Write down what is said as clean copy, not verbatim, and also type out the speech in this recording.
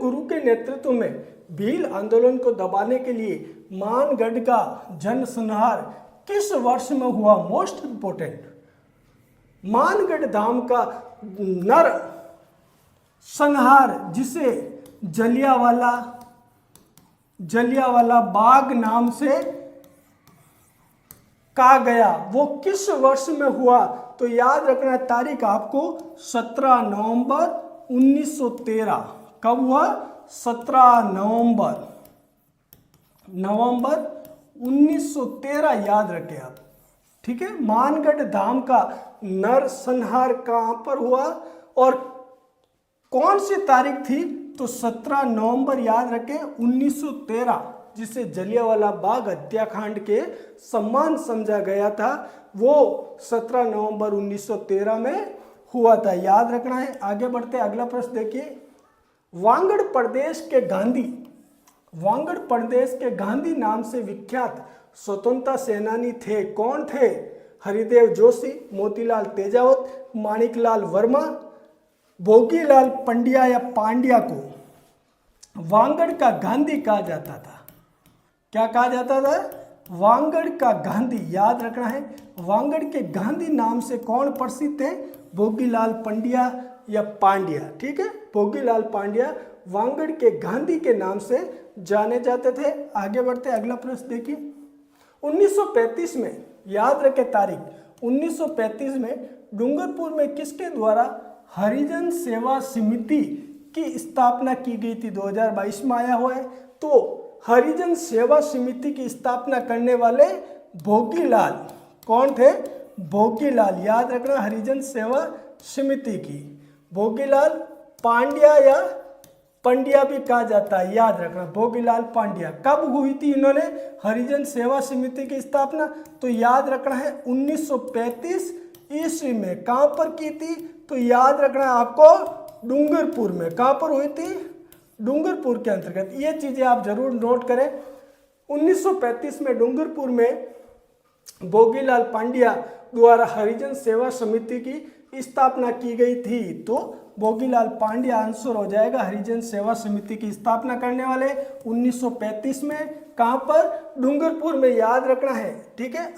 गुरु के नेतृत्व में भील आंदोलन को दबाने के लिए मानगढ़ का जनसंहार किस वर्ष में हुआ? मोस्ट इंपोर्टेंट, मानगढ़ धाम का नर संहार जिसे जलियांवाला बाग नाम से कहा गया, वो किस वर्ष में हुआ? तो याद रखना तारीख आपको 17 नवंबर 1913। कब हुआ? 17 नवंबर 1913 याद रखें आप, ठीक है। मानगढ़ धाम का नरसंहार कहां पर हुआ और कौन सी तारीख थी? तो 17 नवंबर याद रखें 1913, जिसे जलियांवाला बाग हत्याकांड के सम्मान समझा गया था, वो 17 नवंबर 1913 में हुआ था, याद रखना है। आगे बढ़ते हैं, अगला प्रश्न देखिए। वांगड़ प्रदेश के गांधी नाम से विख्यात स्वतंत्रता सेनानी थे, कौन थे? हरिदेव जोशी, मोतीलाल तेजावत, माणिकलाल वर्मा, भोगीलाल पंड्या या पांड्या को वांगड़ का गांधी कहा जाता था। क्या कहा जाता था? वांगड़ का गांधी, याद रखना है। वांगड़ के गांधी नाम से कौन प्रसिद्ध थे? भोगीलाल पंड्या या पांड्या, ठीक है। भोगीलाल पांड्या वांगड़ के गांधी के नाम से जाने जाते थे। आगे बढ़ते, अगला प्रश्न देखिए। 1935 में, याद रखे तारीख, 1935 में डूंगरपुर में किसके द्वारा हरिजन सेवा समिति की स्थापना की गई थी? 2022 में आया हुआ है। तो हरिजन सेवा समिति की स्थापना करने वाले भोगीलाल कौन थे? भोगीलाल, याद रखना, हरिजन सेवा समिति की भोगीलाल पांड्या या पंड्या भी कहा जाता है, याद रखना, भोगीलाल पांड्या। कब हुई थी इन्होंने हरिजन सेवा समिति की स्थापना? तो याद रखना है 1935 ईस्वी में। कहां पर की थी? तो याद रखना है आपको डूंगरपुर में। कहां पर हुई थी? डूंगरपुर के अंतर्गत। ये चीजें आप जरूर नोट करें। 1935 में डूंगरपुर में भोगीलाल पांड्या द्वारा हरिजन सेवा समिति की स्थापना की गई थी। तो भोगीलाल पांड्या आंसर हो जाएगा हरिजन सेवा समिति की स्थापना करने वाले 1935 में। कहां पर? डूंगरपुर में, याद रखना है, ठीक है।